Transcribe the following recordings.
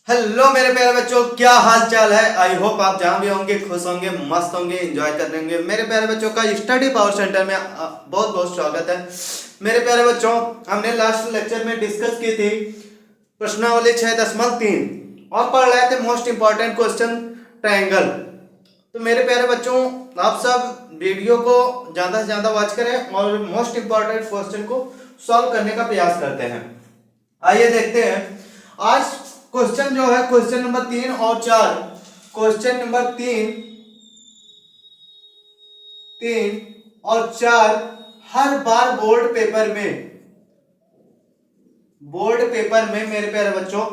Hello मेरे प्यारे बच्चों, क्या हाल चाल है। आई होप आप जहाँ भी होंगे खुश होंगे, मस्त होंगे, एंजॉय कर रहे होंगे। मेरे प्यारे बच्चों का स्टडी पावर सेंटर में बहुत बहुत स्वागत है। मेरे प्यारे बच्चों, हमने लास्ट लेक्चर में डिस्कस की थी प्रश्नावली 6.3 और पढ़ रहे थे मोस्ट इंपॉर्टेंट क्वेश्चन ट्रायंगल। तो मेरे प्यारे बच्चों, आप सब वीडियो को ज़्यादा से ज़्यादा वॉच करें और मोस्ट इंपॉर्टेंट क्वेश्चन को सॉल्व करने का प्रयास करते हैं। आइए देखते हैं आज क्वेश्चन जो है, क्वेश्चन नंबर 3 और 4। क्वेश्चन नंबर 3 और 4 हर बार बोर्ड पेपर में मेरे प्यारे बच्चों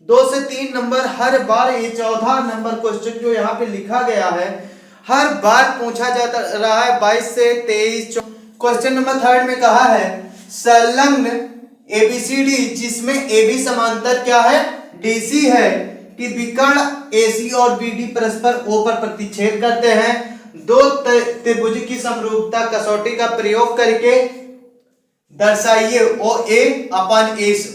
2 से 3 नंबर हर बार, ये 14 नंबर क्वेश्चन जो यहाँ पे लिखा गया है हर बार पूछा जाता रहा है। 22 से 23। क्वेश्चन नंबर 3 में कहा है संलग्न एबीसीडी जिसमें एबी समांतर क्या है, डीसी है, कि विकर्ण एसी और बीडी परस्पर ओ पर प्रतिच्छेद करते हैं। दो त्रिभुज की समरूपता कसौटी का प्रयोग करके दर्शाइए। ओ ए अपन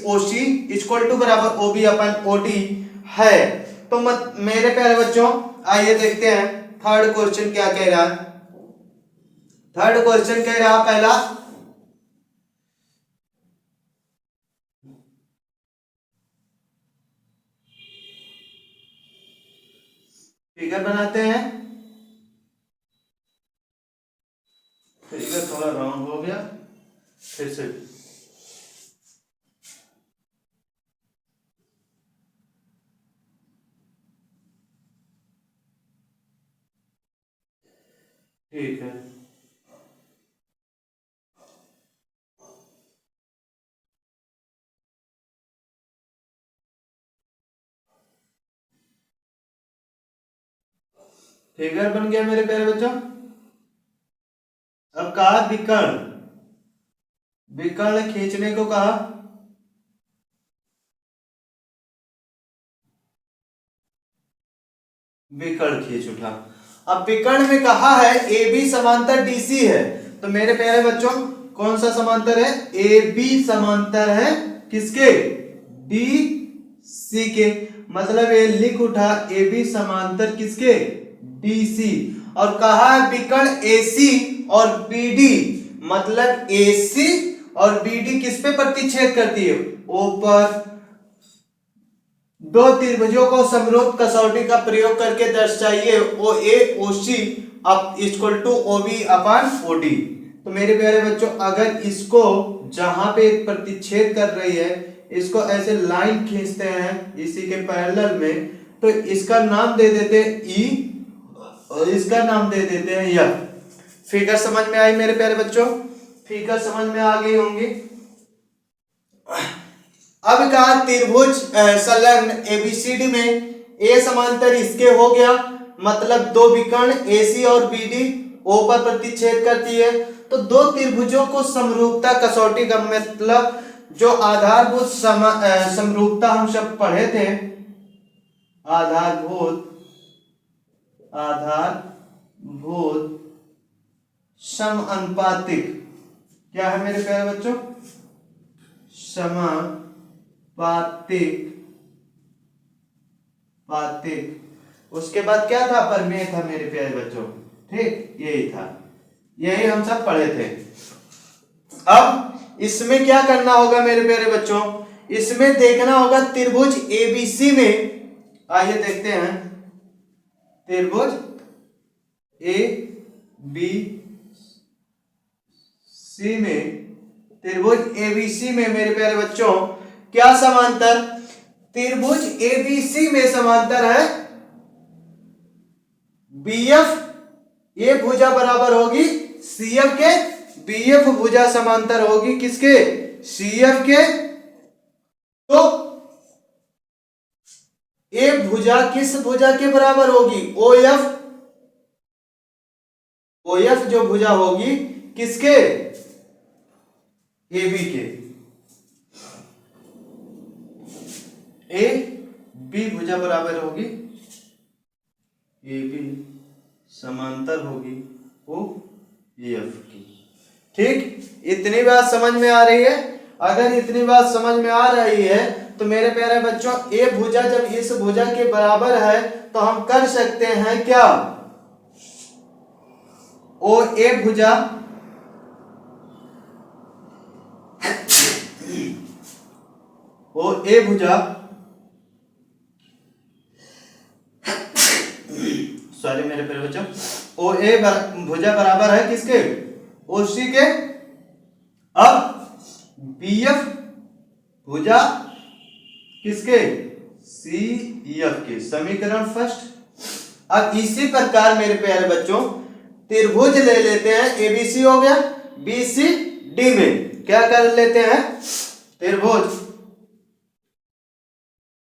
ओ सी इक्वल टू बराबर ओ बी अपन ओ डी है। तो मेरे प्यारे बच्चों, आइए देखते हैं थर्ड क्वेश्चन क्या कह रहा है। थर्ड क्वेश्चन कह रहा पहला, फिगर बनाते हैं। फिगर थोड़ा रॉन्ग हो गया, फिर से। ठीक है, फिगर बन गया मेरे प्यारे बच्चों। अब कहा विकर्ण, विकर्ण खींचने को कहा। विकर्ण खींच उठा। अब विकर्ण में कहा है ए बी समांतर डीसी है। तो मेरे प्यारे बच्चों, कौन सा समांतर है, ए बी समांतर है किसके, डी सी के। मतलब ये लिख उठा ए बी समांतर किसके, डी सी। और कहा है विकर्ण एसी और बीडी, मतलब एसी और बीडी किस पे प्रतिच्छेद करती है, ओ पर। दो त्रिभुजों को समरूप कसौटी का प्रयोग करके दर्शाइए। ओ ए ओ सी अब इक्वल टू ओ बी अपन ओ डी। तो मेरे प्यारे बच्चों, अगर इसको जहां पे प्रतिच्छेद कर रही है इसको ऐसे लाइन खींचते हैं इसी के पैरेलल में, तो इसका नाम दे देते हैं ई और इसका नाम दे देते हैं एफ। फिगर समझ में आई मेरे प्यारे बच्चों, फिगर समझ में आ गई होंगी। अब कहा त्रिभुज संलग्न एबीसीडी में ए समांतर इसके हो गया, मतलब दो विकर्ण एसी और बीडी ओ पर प्रतिच्छेद करती है। तो दो त्रिभुजों को समरूपता कसौटी का मतलब जो आधारभूत समरूपता हम सब पढ़े थे, आधारभूत समानुपातिक, क्या है मेरे प्यारे बच्चों, पातिक। उसके बाद क्या था, प्रमेय था मेरे प्यारे बच्चों। ठीक, यही था, यही हम सब पढ़े थे। अब इसमें क्या करना होगा मेरे प्यारे बच्चों, इसमें देखना होगा त्रिभुज एबीसी में। आइए देखते हैं त्रिभुज ए बी सी में, त्रिभुज एबीसी में मेरे प्यारे बच्चों क्या समांतर, त्रिभुज एबीसी में समांतर है बीएफ। ये भुजा बराबर होगी सीएफ के, बीएफ भुजा समांतर होगी किसके, सीएफ के। तो ए भुजा किस भुजा के बराबर होगी, ओएफ। ओएफ जो भुजा होगी किसके, एबी के। ए बी भुजा बराबर होगी ए बी, समांतर होगी ओ एफ की। ठीक, इतनी बात समझ में आ रही है। अगर इतनी बात समझ में आ रही है तो मेरे प्यारे बच्चों ए भुजा जब इस भुजा के बराबर है तो हम कर सकते हैं क्या, ओ ए भुजा सॉरी मेरे प्यारे बच्चों, ओ ए भुजा बराबर है किसके, ओ सी के। अब बी एफ भुजा किसके, सी एफ के, समीकरण फर्स्ट। अब इसी प्रकार मेरे प्यारे बच्चों त्रिभुज ले लेते हैं, एबीसी हो गया, बीसी डी में क्या कर लेते हैं, त्रिभुज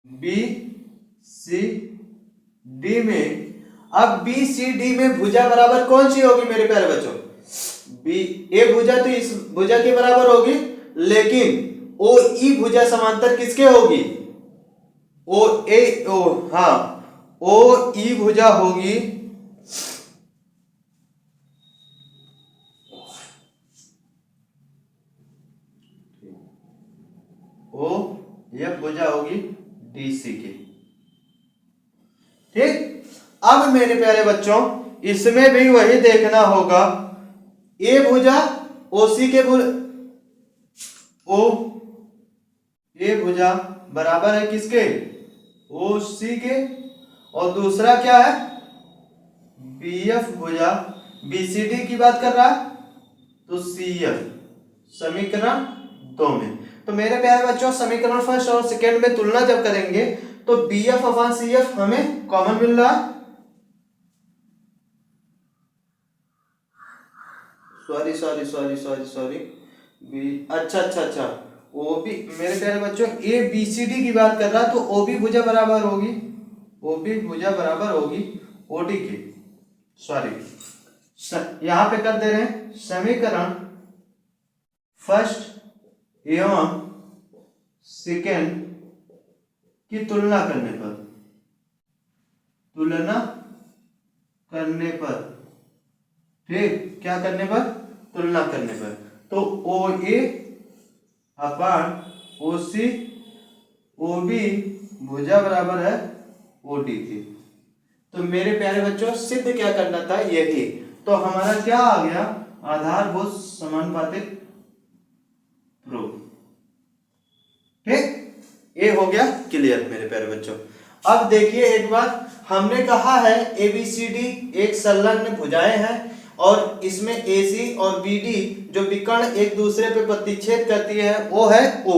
बी सी डी में। अब बी सी डी में भुजा बराबर कौन सी होगी मेरे प्यारे बच्चों, बी ए भुजा तो इस भुजा के बराबर होगी, लेकिन ओ ई भुजा समांतर किसके होगी, ओ ए ओ हाँ ओ ई भुजा होगी ओ एफ भुजा होगी डीसी की। ठीक, अब मेरे प्यारे बच्चों इसमें भी वही देखना होगा, ए भुजा ओसी के ओ ए भुजा बराबर है किसके, ओ सी के, और दूसरा क्या है बी एफ भुजा बीसीडी की बात कर रहा है तो सी एफ, समीकरण 2 में। तो मेरे प्यारे बच्चों समीकरण फर्स्ट और सेकेंड में तुलना जब करेंगे तो B F upon C F हमें कॉमन मिल रहा है, सॉरी अच्छा ओ बी, मेरे प्यारे बच्चों ए बी सी डी की बात कर रहा है तो ओ बी भुजा बराबर होगी, ओ बी भुजा बराबर होगी ओ डी की, सॉरी यहां पे कर दे रहे हैं समीकरण फर्स्ट एवं सेकेंड की तुलना करने पर ठीक, क्या करने पर, तुलना करने पर, तो ओ ए अपान ओ सी ओ बी भुजा बराबर है ओ डी की। तो मेरे प्यारे बच्चों सिद्ध क्या करना था, यही तो हमारा क्या आ गया, आधारभूत समानुपातिक प्रूफ। ठीक, ये हो गया क्लियर मेरे प्यारे बच्चों। अब देखिए एक बात, हमने कहा है एबीसीडी एक संलग्न भुजाएं हैं और इसमें एसी और बीडी जो विकर्ण एक दूसरे पे प्रतिच्छेद करती है वो है ओ,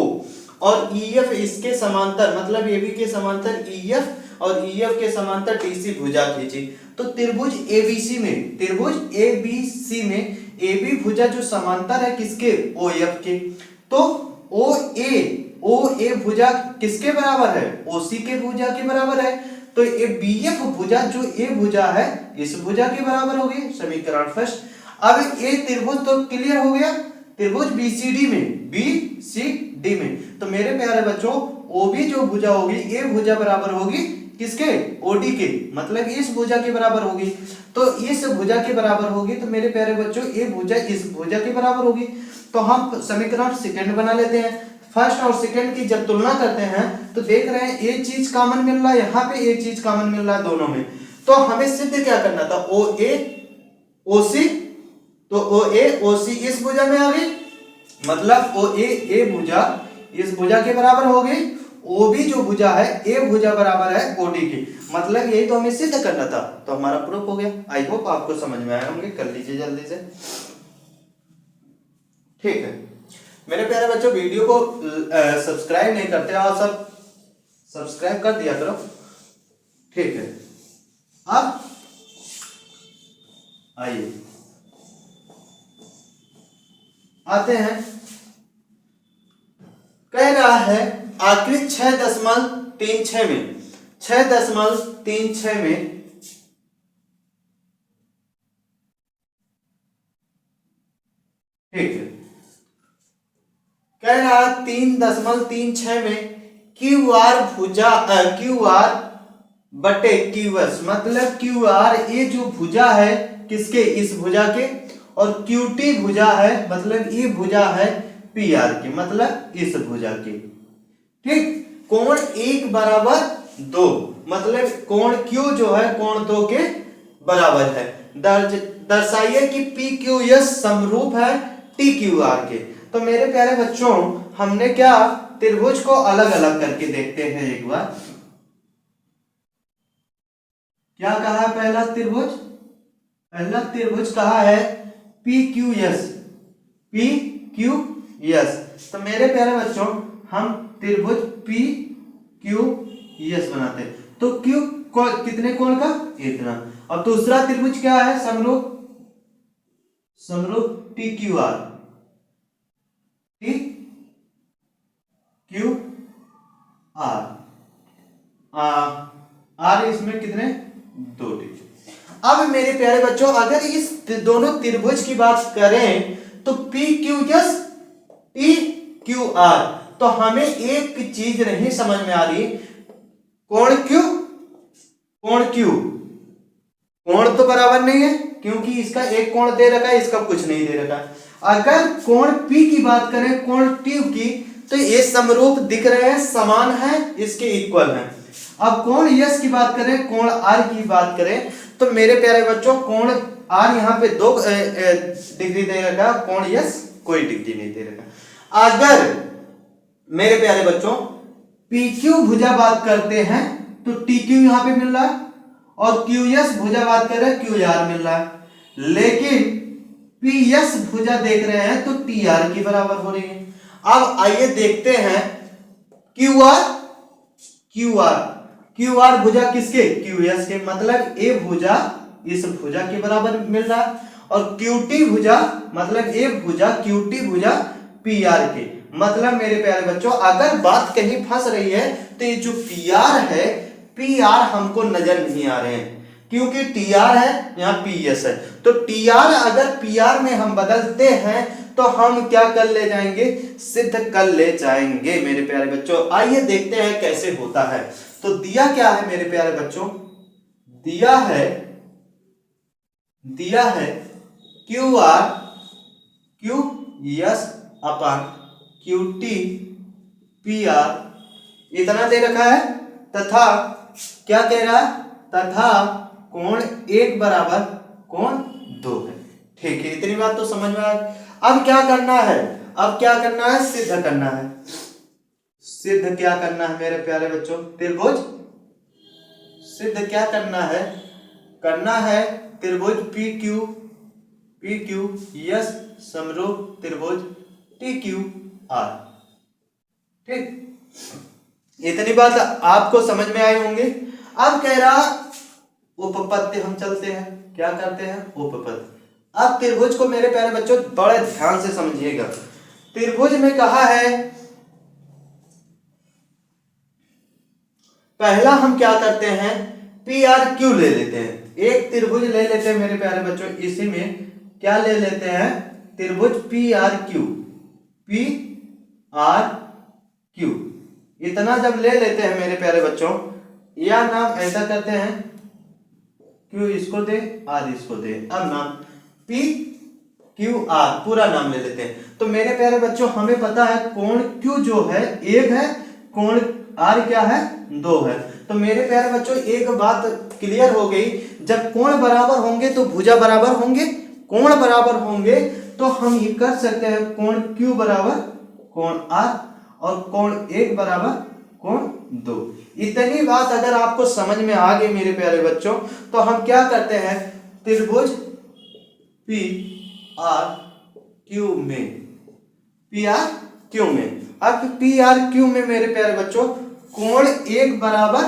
और ईएफ इसके समांतर मतलब एबी के समांतर ईएफ और ईएफ के समांतर डीसी भुजा खींची। तो त्रिभुज एबीसी में, त्रिभुज एबीसी में एबी भुजा जो समांतर है किसके, ओएफ के, तो ओ ए भुजा किसके बराबर है, ओसी के भुजा के बराबर है, तो ये बीएफ भुजा जो ए भुजा है इस भुजा के बराबर होगी, समीकरण फर्स्ट। अब ये त्रिभुज तो क्लियर हो गया, त्रिभुज बीसीडी में, बीसीडी में, तो मेरे प्यारे बच्चों ओबी जो भुजा होगी ए भुजा बराबर होगी किसके, ओडी के, मतलब इस भुजा के बराबर होगी, तो इस भुजा के बराबर होगी, तो मेरे प्यारे बच्चों ये भुजा इस भुजा के बराबर होगी। तो हम समीकरण सेकंड बना लेते हैं, फर्स्ट और सेकंड की जब तुलना करते हैं तो देख रहे हैं एक चीज कॉमन मिल रहा है, यहाँ पे एक चीज कॉमन मिल रहा है दोनों में, तो हमें सिद्ध क्या करना था, ओ ए ओ सी, तो ओ ए ओ सी इस भुजा में आ गई, मतलब ओ ए भुजा इस भुजा के बराबर हो गई, ओ बी जो भुजा है ए भुजा बराबर है ओडी की, मतलब यही तो हमें सिद्ध करना था, तो हमारा प्रूफ हो गया। आई होप आपको समझ में आया होंगे, कर लीजिए जल्दी से। ठीक है मेरे प्यारे बच्चों, वीडियो को सब्सक्राइब नहीं करते और सब सब्सक्राइब कर दिया करो। ठीक है, अब आइए आते हैं, कह रहा है आकृति 6.36 में 6.36 में ठीक है, कह रहा 3.36 में क्यू आर भुजा क्यू आर बटे क्यू एस, मतलब क्यू आर ये जो भुजा है किसके, इस भुजा के, और क्यू टी भुजा है मतलब ये भुजा है पी आर की, मतलब इस भुजा की। ठीक, कोण 1 बराबर 2, मतलब कोण Q जो है कोण 2 के बराबर है। दर्शाइए कि PQS समरूप है TQR के। तो मेरे प्यारे बच्चों हमने क्या त्रिभुज को अलग अलग करके देखते हैं एक बार। क्या कहा है पहला त्रिभुज कहा है PQS। तो मेरे प्यारे बच्चों हम त्रिभुज PQS बनाते हैं। तो Q कितने कोण का? इतना। और दूसरा त्रिभुज क्या है? समरूप TQR। R इसमें कितने? 2 डिग्री। अब मेरे प्यारे बच्चों अगर इस दोनों त्रिभुज की बात करें तो PQS TQR, तो हमें एक चीज नहीं समझ में आ रही, कोण Q कोण तो बराबर नहीं है क्योंकि इसका एक कोण दे रखा है, इसका कुछ नहीं दे रखा है। अगर कोण P की बात करें, कोण T की, तो ये समरूप दिख रहे हैं, समान है, इसके इक्वल है। अब कोण S की बात करें, कोण R की बात करें, तो मेरे प्यारे बच्चों कोण R यहाँ पे 2 डिग्री दे रखा, कोण S कोई डिग्री नहीं दे रखा। अगर मेरे प्यारे बच्चों PQ भुजा बात करते हैं तो TQ यहाँ पे मिल रहा है, और QS भुजा बात कर रहे हैं QR मिल रहा है, लेकिन PS भुजा देख रहे हैं तो TR की बराबर हो रही है। अब आइए देखते हैं QR भुजा किसके? QS के, मतलब A भुजा इस भुजा के बराबर मिल रहा है, और QT भुजा मतलब A भुजा QT भुजा PR के। मतलब मेरे प्यारे बच्चों अगर बात कहीं फंस रही है तो ये जो PR है, PR हमको नजर नहीं आ रहे हैं क्योंकि TR है यहाँ PS है। तो TR अगर PR में हम बदलते हैं तो हम क्या कर ले जाएंगे? सिद्ध कर ले जाएंगे मेरे प्यारे बच्चों। आइए देखते हैं कैसे होता है। तो दिया क्या है मेरे प्यारे बच्चों? दिया है QR QS अपन QT PR इतना दे रखा है, तथा क्या कह रहा है? तथा कोण 1 बराबर कोण 2 है। ठीक है, इतनी बात तो समझ में आ गई। अब क्या करना है? सिद्ध करना है। सिद्ध क्या करना है मेरे प्यारे बच्चों? त्रिभुज सिद्ध क्या करना है? त्रिभुज PQS समरूप त्रिभुज TQR। ठीक, इतनी बात आपको समझ में आई होंगी। अब कह रहा उपपत्ति, हम चलते हैं, क्या करते हैं? उपपत्ति। अब त्रिभुज को मेरे प्यारे बच्चों बड़े ध्यान से समझिएगा। त्रिभुज में कहा है, पहला हम क्या करते हैं? PRQ ले लेते हैं। एक त्रिभुज ले लेते हैं मेरे प्यारे बच्चों, इसी में क्या ले लेते हैं? त्रिभुज PRQ। इतना जब ले लेते हैं मेरे प्यारे बच्चों, या नाम ऐसा करते हैं, Q इसको दे, R इसको दे। अब नाम PQR पूरा नाम ले लेते हैं। तो मेरे प्यारे बच्चों हमें पता है कोण Q जो है 1 है, कोण R क्या है? 2 है। तो मेरे प्यारे बच्चों एक बात क्लियर हो गई, जब कोण बराबर होंगे तो भुजा बराबर होंगे, कोण बराबर होंगे तो हम ये कर सकते हैं कोण Q बराबर कोण R और कोण 1 बराबर कोण 2। इतनी बात अगर आपको समझ में आ गई मेरे प्यारे बच्चों, तो हम क्या करते हैं? त्रिभुज PRQ में अब PRQ में मेरे प्यारे बच्चों कोण 1 बराबर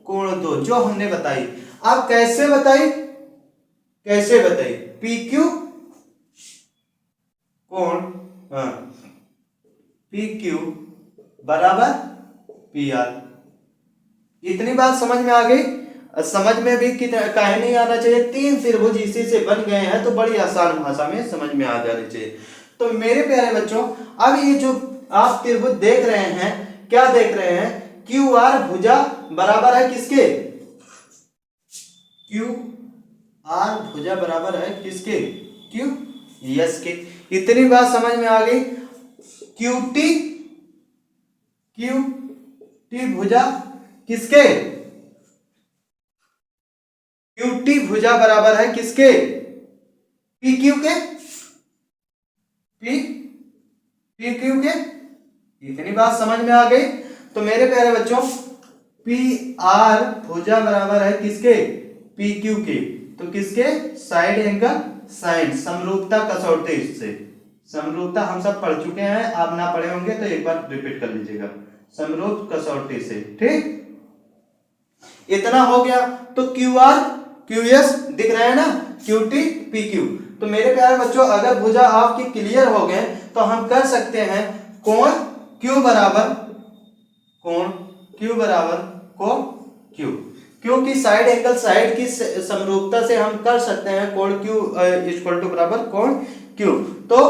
कोण 2 जो हमने बताई। अब कैसे बताई? PQ कोण PQ बराबर PR। इतनी बात समझ में आ गई। समझ में भी काहे नहीं आना चाहिए, 3 त्रिभुज इसी से बन गए हैं, तो बड़ी आसान भाषा में समझ में आ जानी चाहिए। तो मेरे प्यारे बच्चों अब ये जो आप त्रिभुज देख रहे हैं, क्या देख रहे हैं? QR भुजा बराबर है किसके? QR भुजा बराबर है किसके? QS के। इतनी बात समझ में आ गई। QT टी भुजा किसके, क्यूटी भुजा बराबर है किसके, पी क्यू के, पी क्यू के। इतनी बात समझ में आ गई। तो मेरे प्यारे बच्चों पी आर भुजा बराबर है किसके, पी क्यू के। तो किसके, साइड एंगल साइन, समरूपता कसौटी से। समरूपता हम सब पढ़ चुके हैं, आप ना पढ़े होंगे तो एक बार रिपीट कर लीजिएगा, समरूप कसौटी से। ठीक, इतना हो गया। तो क्यू आर क्यू एस दिख रहा है ना, क्यू टी पी क्यू। तो मेरे प्यारे बच्चों अगर भुजा आपकी क्लियर हो गए तो हम कर सकते हैं कोण क्यू बराबर, कोण क्यू बराबर कोण क्यू, क्योंकि साइड एंगल साइड की समरूपता से हम कर सकते हैं कोण क्यू इक्वल टू बराबर कोण क्यू। तो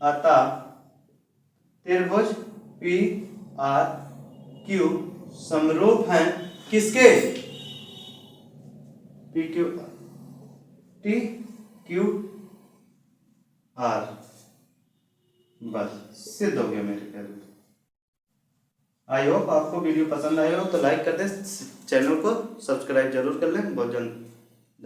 आता त्रिभुज पी आर क्यू समरूप हैं किसके, P Q T Q R. बस सिद्ध हो गया मेरे ख्याल में। आई होप आपको वीडियो पसंद आया हो तो लाइक कर दे, चैनल को सब्सक्राइब जरूर कर लें। बहुत जल्द